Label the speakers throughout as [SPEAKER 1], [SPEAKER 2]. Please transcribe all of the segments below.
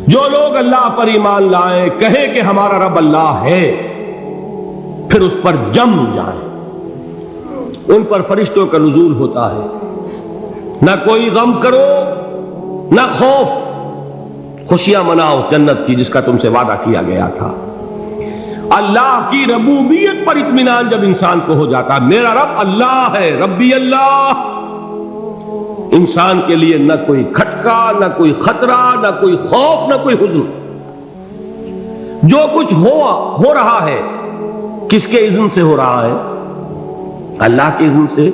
[SPEAKER 1] جو لوگ اللہ پر ایمان لائیں، کہیں کہ ہمارا رب اللہ ہے، پھر اس پر جم جائیں، ان پر فرشتوں کا نزول ہوتا ہے۔ نہ کوئی غم کرو نہ خوف، خوشیاں مناؤ جنت کی جس کا تم سے وعدہ کیا گیا تھا۔ اللہ کی ربوبیت پر اطمینان جب انسان کو ہو جاتا، میرا رب اللہ ہے، ربی اللہ، انسان کے لیے نہ کوئی کھٹکا، نہ کوئی خطرہ، نہ کوئی خوف، نہ کوئی حزن۔ جو کچھ ہو رہا ہے کس کے اذن سے ہو رہا ہے؟ اللہ کے اذن سے۔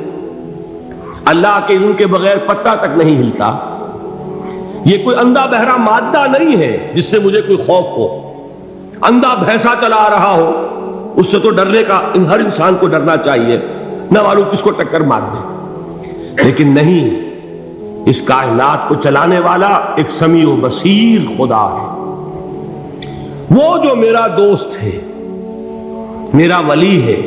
[SPEAKER 1] اللہ کے اذن کے بغیر پتہ تک نہیں ہلتا۔ یہ کوئی اندھا بہرا مادہ نہیں ہے جس سے مجھے کوئی خوف ہو۔ اندھا بھینسا چلا آ رہا ہو اس سے تو ڈرنے کا ہر انسان کو ڈرنا چاہیے، نہ معلوم کس کو ٹکر مار دے۔ لیکن نہیں، اس کائنات کو چلانے والا ایک سمیع و بصیر خدا ہے، وہ جو میرا دوست ہے، میرا ولی ہے۔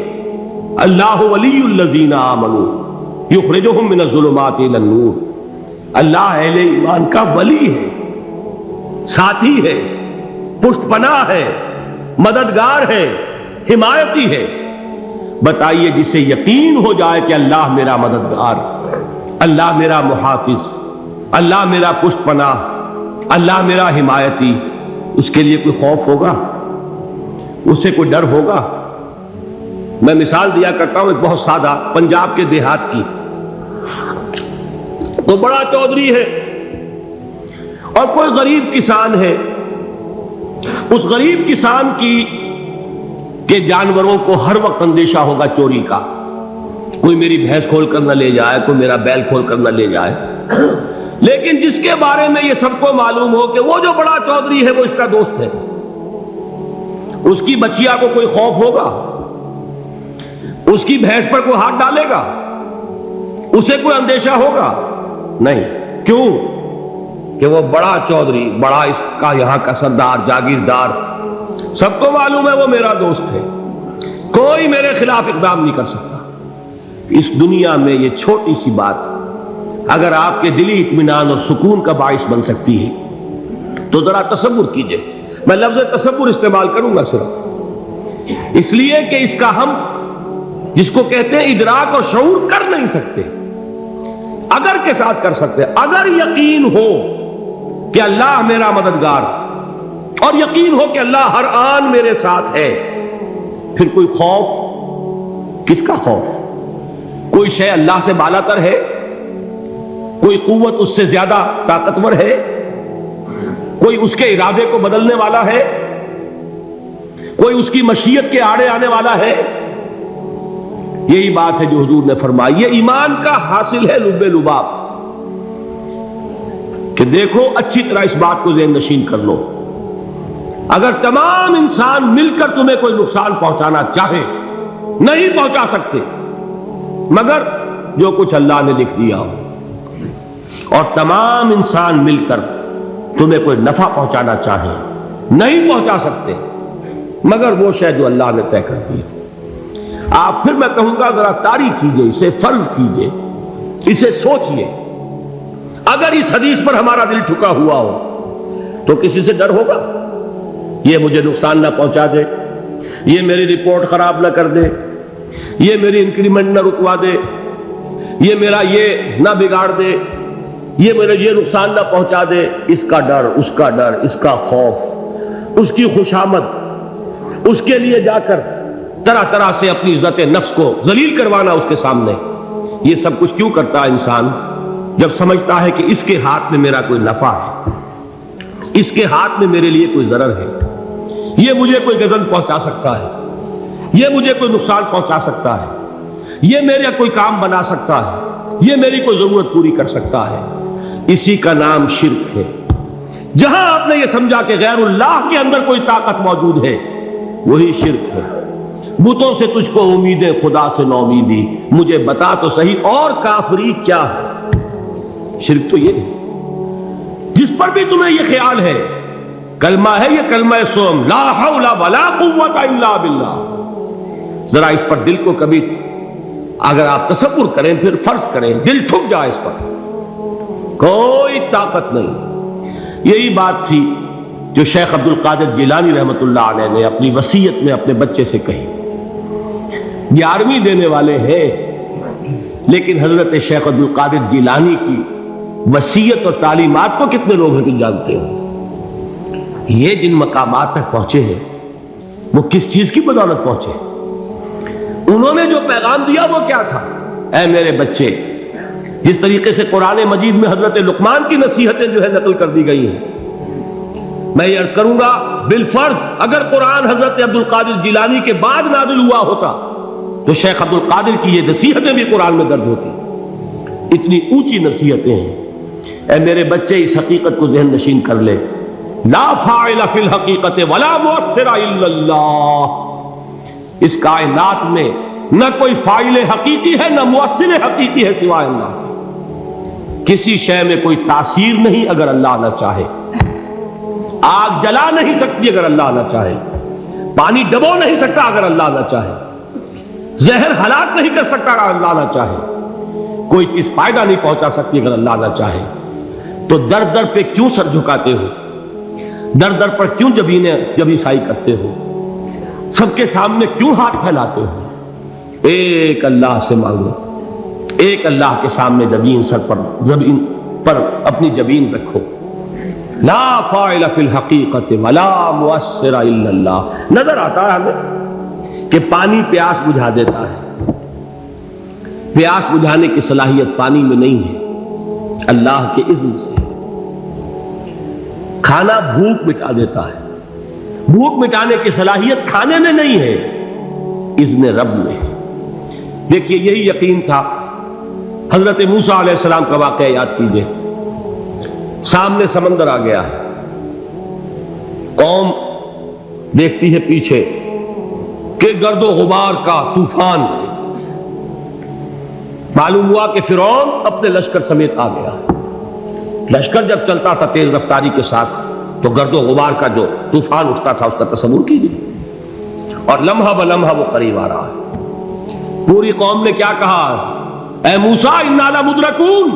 [SPEAKER 1] اللہ ولی الذین آمنوا یخرجہم من الظلمات الی النور۔ اللہ اہل ایمان کا ولی ہے، ساتھی ہے، پشت پناہ ہے، مددگار ہے، حمایتی ہے۔ بتائیے جسے یقین ہو جائے کہ اللہ میرا مددگار، اللہ میرا محافظ، اللہ میرا پشت پناہ، اللہ میرا حمایتی، اس کے لیے کوئی خوف ہوگا؟ اس سے کوئی ڈر ہوگا؟ میں مثال دیا کرتا ہوں ایک بہت سادہ، پنجاب کے دیہات کی۔ تو بڑا چودھری ہے اور کوئی غریب کسان ہے۔ اس غریب کسان کے جانوروں کو ہر وقت اندیشہ ہوگا چوری کا، کوئی میری بھینس کھول کر نہ لے جائے، کوئی میرا بیل کھول کر نہ لے جائے۔ لیکن جس کے بارے میں یہ سب کو معلوم ہو کہ وہ جو بڑا چودھری ہے وہ اس کا دوست ہے، اس کی بچیا کو کوئی خوف ہوگا؟ اس کی بھینس پر کوئی ہاتھ ڈالے گا؟ اسے کوئی اندیشہ ہوگا؟ نہیں۔ کیوں؟ کہ وہ بڑا چودھری، بڑا اس کا یہاں کا سردار، جاگیردار، سب کو معلوم ہے وہ میرا دوست ہے، کوئی میرے خلاف اقدام نہیں کر سکتا۔ اس دنیا میں یہ چھوٹی سی بات اگر آپ کے دلی اطمینان اور سکون کا باعث بن سکتی ہے تو ذرا تصور کیجئے۔ میں لفظ تصور استعمال کروں گا صرف اس لیے کہ اس کا ہم جس کو کہتے ہیں ادراک اور شعور کر نہیں سکتے، اگر کے ساتھ کر سکتے۔ اگر یقین ہو کہ اللہ میرا مددگار اور یقین ہو کہ اللہ ہر آن میرے ساتھ ہے، پھر کوئی خوف؟ کس کا خوف؟ کوئی شے اللہ سے بالا تر ہے؟ کوئی قوت اس سے زیادہ طاقتور ہے؟ کوئی اس کے ارادے کو بدلنے والا ہے؟ کوئی اس کی مشیت کے آڑے آنے والا ہے؟ یہی بات ہے جو حضور نے فرمائی، یہ ایمان کا حاصل ہے لب لباب، کہ دیکھو اچھی طرح اس بات کو ذہن نشین کر لو، اگر تمام انسان مل کر تمہیں کوئی نقصان پہنچانا چاہے نہیں پہنچا سکتے، مگر جو کچھ اللہ نے لکھ دیا ہو، اور تمام انسان مل کر تمہیں کوئی نفع پہنچانا چاہے نہیں پہنچا سکتے، مگر وہ شے جو اللہ نے طے کر دی۔ آپ پھر میں کہوں گا ذرا تاریخ کیجئے، اسے فرض کیجئے، اسے سوچئے، اگر اس حدیث پر ہمارا دل ٹھکا ہوا ہو تو کسی سے ڈر ہوگا؟ یہ مجھے نقصان نہ پہنچا دے، یہ میری رپورٹ خراب نہ کر دے، یہ میری انکریمنٹ نہ رکوا دے، یہ میرا یہ نہ بگاڑ دے، یہ میرے یہ نقصان نہ پہنچا دے۔ اس کا ڈر، اس کا ڈر، اس کا خوف، اس کی خوشامد، اس کے لیے جا کر طرح طرح سے اپنی عزت نفس کو ذلیل کروانا اس کے سامنے، یہ سب کچھ کیوں کرتا ہے انسان؟ جب سمجھتا ہے کہ اس کے ہاتھ میں میرا کوئی نفع ہے، اس کے ہاتھ میں میرے لیے کوئی ضرر ہے، یہ مجھے کوئی غضب پہنچا سکتا ہے، یہ مجھے کوئی نقصان پہنچا سکتا ہے، یہ میرا کوئی کام بنا سکتا ہے، یہ میری کوئی ضرورت پوری کر سکتا ہے، اسی کا نام شرک ہے۔ جہاں آپ نے یہ سمجھا کہ غیر اللہ کے اندر کوئی طاقت موجود ہے، وہی شرک ہے۔ بتوں سے تجھ کو امیدیں، خدا سے نو امیدی، مجھے بتا تو صحیح اور کافری کیا ہے؟ شرک تو یہ ہے۔ جس پر بھی تمہیں یہ خیال ہے، کلمہ ہے یہ کلمہ سوم، لا حول ولا قوت الا باللہ، ذرا اس پر دل کو کبھی اگر آپ تصور کریں، پھر فرض کریں، دل ٹھک جائے اس پر، کوئی طاقت نہیں۔ یہی بات تھی جو شیخ عبد القادر جیلانی رحمۃ اللہ علیہ نے اپنی وصیت میں اپنے بچے سے کہی. 11ویں دینے والے ہیں، لیکن حضرت شیخ عبد القادر جیلانی کی وصیت اور تعلیمات کو کتنے لوگ ہیں کہ جانتے ہو؟ یہ جن مقامات تک پہنچے ہیں وہ کس چیز کی بدولت پہنچے؟ انہوں نے جو پیغام دیا وہ کیا تھا؟ اے میرے بچے، جس طریقے سے قرآن مجید میں حضرت لقمان کی نصیحتیں جو ہے نقل کر دی گئی ہیں، میں یہ عرض کروں گا بالفرض اگر قرآن حضرت عبد القادر جیلانی کے بعد نازل ہوا ہوتا تو شیخ عبد القادر کی یہ نصیحتیں بھی قرآن میں درج ہوتی. اتنی اونچی نصیحتیں ہیں. اے میرے بچے، اس حقیقت کو ذہن نشین کر لے، لا فاعل فی الحقیقت ولا مؤثر الا اللہ. اس کائنات میں نہ کوئی فاعل حقیقی ہے نہ مؤثر حقیقی ہے سوائے اللہ. کسی شے میں کوئی تاثیر نہیں اگر اللہ نہ چاہے. آگ جلا نہیں سکتی اگر اللہ نہ چاہے. پانی ڈبو نہیں سکتا اگر اللہ نہ چاہے. زہر ہلاک نہیں کر سکتا اگر اللہ نہ چاہے. کوئی چیز فائدہ نہیں پہنچا سکتی اگر اللہ نہ چاہے. تو در در پہ کیوں سر جھکاتے ہو؟ در در پر کیوں جبیں سائی کرتے ہو؟ سب کے سامنے کیوں ہاتھ پھیلاتے ہو؟ ایک اللہ سے مانگو. ایک اللہ کے سامنے زمین پر اپنی جبین رکھو. لا فاعل فی الحقیقت ولا مؤثر الا اللہ. نظر آتا ہے ہمیں کہ پانی پیاس بجھا دیتا ہے. پیاس بجھانے کی صلاحیت پانی میں نہیں ہے، اللہ کے اذن سے. کھانا بھوک مٹا دیتا ہے. بھوک مٹانے کی صلاحیت کھانے میں نہیں ہے، اذن رب میں. دیکھیے یہی یقین تھا. حضرت موسیٰ علیہ السلام کا واقعہ یاد کیجئے. سامنے سمندر آ گیا ہے. قوم دیکھتی ہے پیچھے کہ گرد و غبار کا طوفان. معلوم ہوا کہ فرعون اپنے لشکر سمیت آ گیا. لشکر جب چلتا تھا تیز رفتاری کے ساتھ تو گرد و غبار کا جو طوفان اٹھتا تھا اس کا تصور کیجیے. اور لمحہ بلمحہ وہ قریب آ رہا ہے. پوری قوم نے کیا کہا؟ اے موسیٰ انا لمدرکون.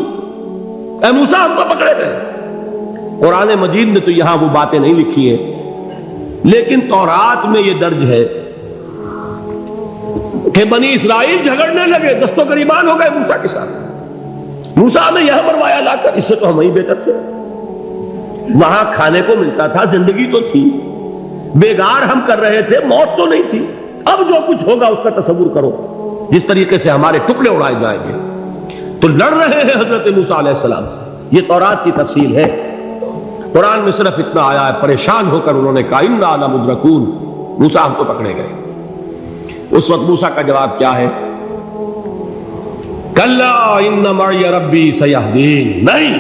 [SPEAKER 1] اے موسیٰ ہم کو پکڑے گئے. قرآن مجید نے تو یہاں وہ باتیں نہیں لکھی ہیں، لیکن تورات میں یہ درج ہے کہ بنی اسرائیل جھگڑنے لگے، دست و گریبان ہو گئے موسیٰ کے ساتھ. موسیٰ نے یہاں مروایا لا کر، اس سے تو ہم ہی بہتر تھے. وہاں کھانے کو ملتا تھا، زندگی تو تھی، بیگار ہم کر رہے تھے، موت تو نہیں تھی. اب جو کچھ ہوگا اس کا تصور کرو، جس طریقے سے ہمارے ٹکڑے اڑائے جائیں گے. تو لڑ رہے ہیں حضرت موسیٰ علیہ السلام سے. یہ تورات کی تفصیل ہے. قرآن میں صرف اتنا آیا ہے، پریشان ہو کر انہوں نے کہا انا لمدرکون. موسیٰ ہم تو پکڑے گئے. اس وقت موسیٰ کا جواب کیا ہے؟ کلا ان معی ربی سیہدین. نہیں،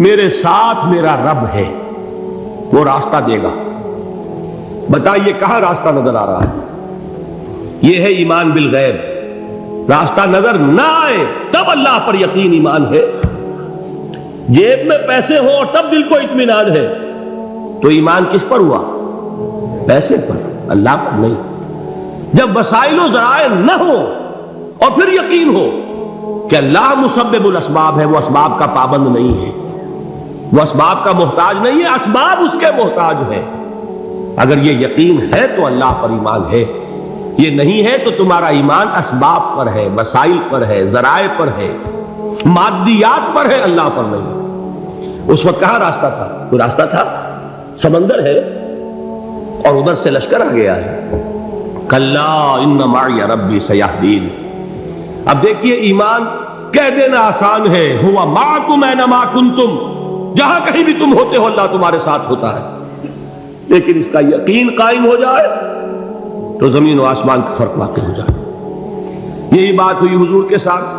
[SPEAKER 1] میرے ساتھ میرا رب ہے، وہ راستہ دے گا. بتائیے کہاں راستہ نظر آ رہا ہے؟ یہ ہے ایمان بالغیب. راستہ نظر نہ آئے تب اللہ پر یقین ایمان ہے. جیب میں پیسے ہوں اور تب دل کو اطمینان ہے تو ایمان کس پر ہوا؟ پیسے پر، اللہ پر نہیں. جب وسائل و ذرائع نہ ہو اور پھر یقین ہو کہ اللہ مسبب الاسباب ہے، وہ اسباب کا پابند نہیں ہے، وہ اسباب کا محتاج نہیں ہے، اسباب اس کے محتاج ہے. اگر یہ یقین ہے تو اللہ پر ایمان ہے. یہ نہیں ہے تو تمہارا ایمان اسباب پر ہے، وسائل پر ہے، ذرائع پر ہے، مادیات پر ہے، اللہ پر نہیں. اس وقت کہاں راستہ تھا؟ کوئی راستہ تھا؟ سمندر ہے اور ادھر سے لشکر آ گیا ہے. کلا ان معی ربی سیہدین. اب دیکھیے ایمان کہہ دینا آسان ہے، ہوا معکم اینما کنتم. جہاں کہیں بھی تم ہوتے ہو اللہ تمہارے ساتھ ہوتا ہے. لیکن اس کا یقین قائم ہو جائے تو زمین و آسمان کا فرق واقع ہو جائے. یہی بات ہوئی حضور کے ساتھ.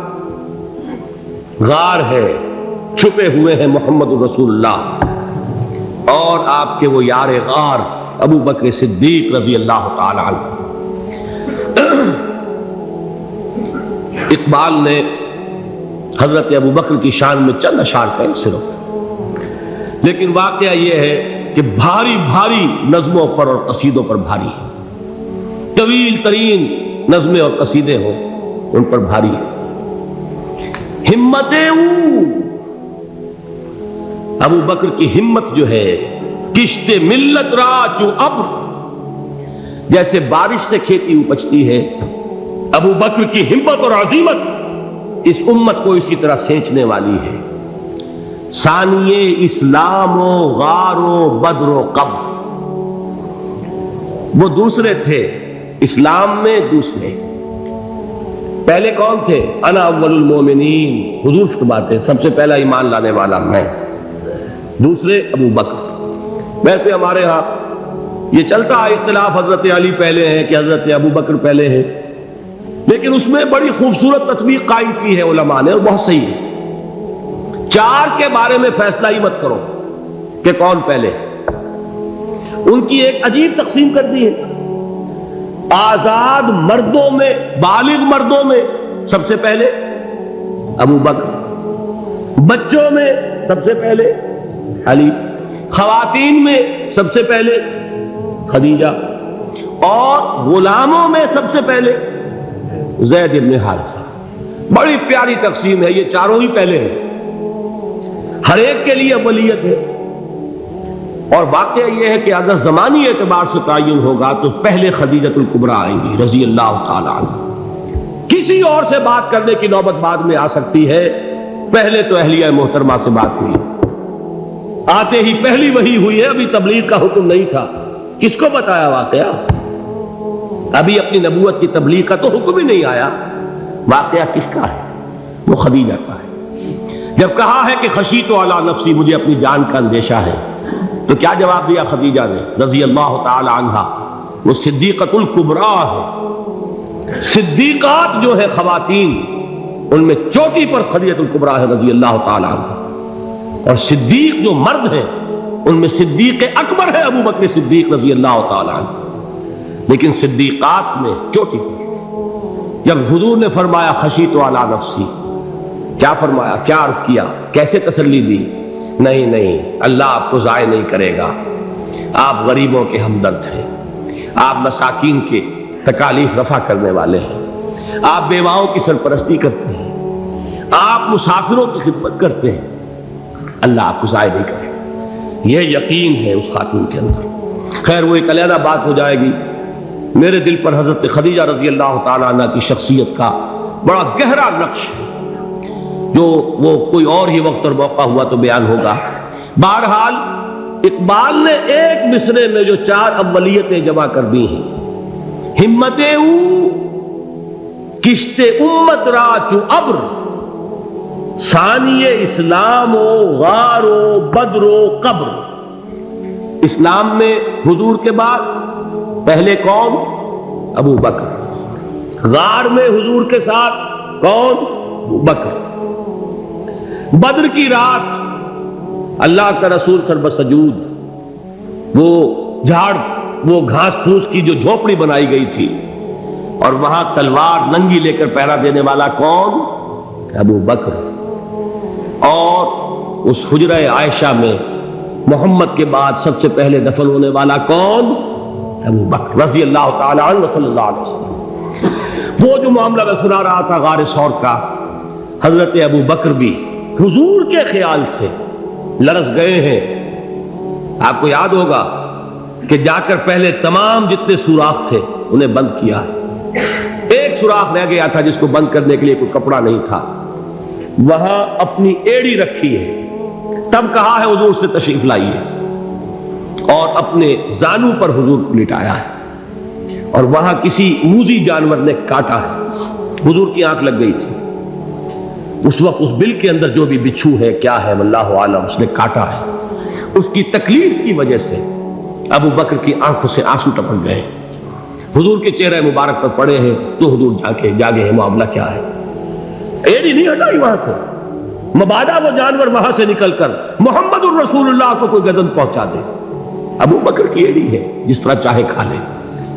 [SPEAKER 1] غار ہے، چھپے ہوئے ہیں محمد رسول اللہ اور آپ کے وہ یار غار ابو بکر صدیق رضی اللہ تعالی عنہ. اقبال نے حضرت ابو بکر کی شان میں چند اشعار کہیں صرف، لیکن واقعہ یہ ہے کہ بھاری بھاری نظموں پر اور قصیدوں پر بھاری ہے. طویل ترین نظمیں اور قصیدے ہوں ان پر بھاری ہے. ہمتیں ابو بکر کی ہمت جو ہے کشت ملت را چو ابر، جیسے بارش سے کھیتی اپجتی ہے، ابو بکر کی ہمت اور عزیمت اس امت کو اسی طرح سینچنے والی ہے۔ ثانیے اسلام و غار و بدر و قبر، وہ دوسرے تھے اسلام میں، دوسرے پہلے کون تھے؟ انا اول المومنین، حضور فرماتے سب سے پہلا ایمان لانے والا میں، دوسرے ابو بکر۔ ویسے ہمارے ہاں یہ چلتا ہے اختلاف، حضرت علی پہلے ہیں کہ حضرت ابو بکر پہلے ہیں، لیکن اس میں بڑی خوبصورت تطبیق قائم کی ہے علماء نے، اور بہت صحیح ہے۔ چار کے بارے میں فیصلہ ہی مت کرو کہ کون پہلے، ان کی ایک عجیب تقسیم کر دی ہے۔ آزاد مردوں میں، بالغ مردوں میں سب سے پہلے ابو بکر، بچوں میں سب سے پہلے علی، خواتین میں سب سے پہلے خدیجہ، اور غلاموں میں سب سے پہلے زید بن حارثہ۔ بڑی پیاری تقسیم ہے، یہ چاروں ہی پہلے ہیں، ہر ایک کے لیے اولیت ہے۔ اور واقعہ یہ ہے کہ اگر زمانی اعتبار سے تعین ہوگا تو پہلے خدیجۃ الکبریٰ آئیں گی رضی اللہ تعالی عنہ، کسی اور سے بات کرنے کی نوبت بعد میں آ سکتی ہے، پہلے تو اہلیہ محترمہ سے بات ہوئی، آتے ہی پہلی وحی ہوئی ہے، ابھی تبلیغ کا حکم نہیں تھا۔ کس کو بتایا واقعہ؟ ابھی اپنی نبوت کی تبلیغ کا تو حکم ہی نہیں آیا، واقعہ کس کا ہے؟ وہ خدیجہ کا ہے۔ جب کہا ہے کہ خشیت علی نفسی، مجھے اپنی جان کا اندیشہ ہے، تو کیا جواب دیا خدیجہ نے رضی اللہ تعالی عنہا؟ وہ صدیقۃ الکبریٰ ہے، صدیقات جو ہے خواتین ان میں چوٹی پر خدیجۃ الکبریٰ ہے رضی اللہ تعالی عنہا، اور صدیق جو مرد ہیں ان میں صدیق اکبر ہے ابو بکر صدیق رضی اللہ تعالی عنہ، لیکن صدیقات میں چوٹی پر۔ جب حضور نے فرمایا خشیت علی نفسی، کیا فرمایا، کیا عرض کیا، کیسے تسلی دی؟ نہیں نہیں، اللہ آپ کو ضائع نہیں کرے گا، آپ غریبوں کے ہمدرد ہیں، آپ مساکین کے تکالیف رفع کرنے والے ہیں، آپ بیواؤں کی سرپرستی کرتے ہیں، آپ مسافروں کی خدمت کرتے ہیں، اللہ آپ کو ضائع نہیں کرے گا۔ یہ یقین ہے اس خاتون کے اندر۔ خیر وہ ایک علیحدہ بات ہو جائے گی۔ میرے دل پر حضرت خدیجہ رضی اللہ تعالیٰ عنہ کی شخصیت کا بڑا گہرا نقش ہے، جو وہ کوئی اور ہی وقت اور موقع ہوا تو بیان ہوگا۔ بہرحال اقبال نے ایک مصرے میں جو چار اولیتیں جمع کر دی ہیں، ہمت او کشت امت را چو ابر، ثانی اسلام و غار و بدر و قبر۔ اسلام میں حضور کے بعد پہلے کون؟ ابو بکر۔ غار میں حضور کے ساتھ کون؟ ابو بکر۔ بدر کی رات اللہ کا رسول سر سجود، وہ جھاڑ، وہ گھاس پھوس کی جو جھوپڑی بنائی گئی تھی، اور وہاں تلوار ننگی لے کر پہرا دینے والا کون؟ ابو بکر۔ اور اس حجرہ عائشہ میں محمد کے بعد سب سے پہلے دفن ہونے والا کون؟ ابو بکر رضی اللہ تعالی عنہ صلی اللہ علیہ وسلم۔ وہ جو معاملہ میں سنا رہا تھا غار ثور کا، حضرت ابو بکر بھی حضور کے خیال سے لرز گئے ہیں۔ آپ کو یاد ہوگا کہ جا کر پہلے تمام جتنے سوراخ تھے انہیں بند کیا ہے، ایک سوراخ رہ گیا تھا جس کو بند کرنے کے لیے کوئی کپڑا نہیں تھا، وہاں اپنی ایڑی رکھی ہے، تب کہا ہے حضور سے تشریف لائیے، اور اپنے زانو پر حضور کو لٹایا ہے، اور وہاں کسی موذی جانور نے کاٹا ہے، حضور کی آنکھ لگ گئی تھی، اس وقت اس بل کے اندر جو بھی بچھو ہے کیا ہے واللہ عالم، اس نے کاٹا ہے، اس کی تکلیف کی وجہ سے ابو بکر کی آنکھوں سے آنسو ٹپک گئے، حضور کے چہرے مبارک پر پڑے ہیں، تو حضور جاگے ہیں، معاملہ کیا ہے؟ ایڑی نہیں ہٹائی وہاں سے، مبادا وہ جانور وہاں سے نکل کر محمد الرسول اللہ کو کوئی گزن پہنچا دے، ابو بکر کی ایڑی ہے، جس طرح چاہے کھا لے،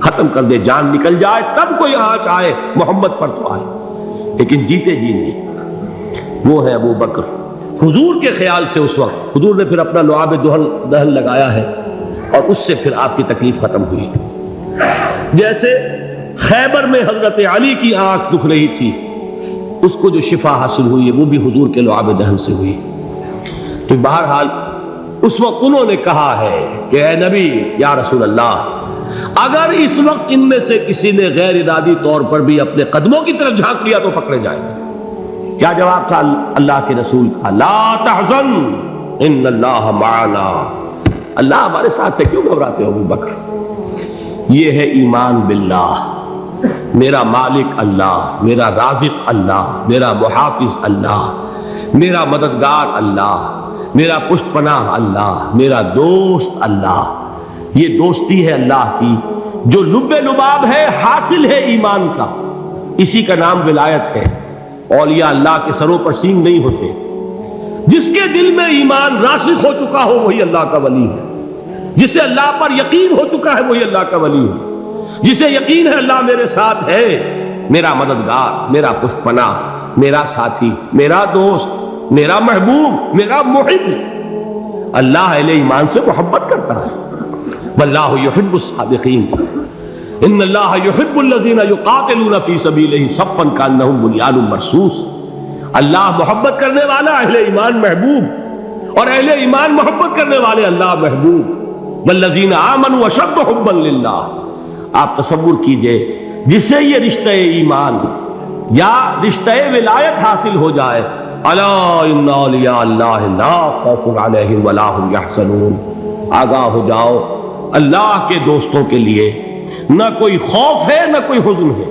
[SPEAKER 1] ختم کر دے، جان نکل جائے تب کوئی آنچ آئے، محمد پر تو آئے، لیکن جیتے جی نہیں۔ وہ ہے ابو بکر۔ حضور کے خیال سے اس وقت حضور نے پھر اپنا لعاب دہن لگایا ہے، اور اس سے پھر آپ کی تکلیف ختم ہوئی۔ جیسے خیبر میں حضرت علی کی آنکھ دکھ رہی تھی، اس کو جو شفا حاصل ہوئی ہے وہ بھی حضور کے لعاب دہن سے ہوئی۔ تو بہرحال اس وقت انہوں نے کہا ہے کہ اے نبی یا رسول اللہ، اگر اس وقت ان میں سے کسی نے غیر ارادی طور پر بھی اپنے قدموں کی طرف جھانک لیا تو پکڑے جائیں گے۔ کیا جواب تھا اللہ کے رسول کا؟ لا تحزن ان اللہ معنا، اللہ ہمارے ساتھ ہے، کیوں گھبراتے ہو ابو بکر؟ یہ ہے ایمان باللہ، میرا مالک اللہ، میرا رازق اللہ، میرا محافظ اللہ، میرا مددگار اللہ، میرا پشت پناہ اللہ، میرا دوست اللہ۔ یہ دوستی ہے اللہ کی جو لب لباب ہے، حاصل ہے ایمان کا، اسی کا نام ولایت ہے۔ اولیاء اللہ کے سروں پر سینگ نہیں ہوتے، جس کے دل میں ایمان راسخ ہو چکا ہو وہی اللہ کا ولی ہے، جسے اللہ پر یقین ہو چکا ہے وہی اللہ کا ولی ہے، جسے یقین ہے اللہ میرے ساتھ ہے، میرا مددگار، میرا پشت پناہ، میرا ساتھی، میرا دوست، میرا محبوب، میرا محب۔ اللہ اہل ایمان سے محبت کرتا ہے۔ واللہ یحب الصادقین، ان اللہ یحب الذین یقاتلون فی سبیلہ صفا کانہم بنیان مرصوص۔ اللہ محبت کرنے والا، اہل ایمان محبوب، اور اہل ایمان محبت کرنے والے اللہ محبوب۔ والذین آمنوا اشد حبا للہ۔ آپ تصور کیجئے جسے یہ رشتہ ایمان یا رشتہ ولایت حاصل ہو جائے، الا ان اولیاء اللہ لا خوف علیہم ولا هم یحزنون، آگاہ ہو جاؤ، اللہ کے دوستوں کے لیے نہ کوئی خوف ہے نہ کوئی حزن ہے۔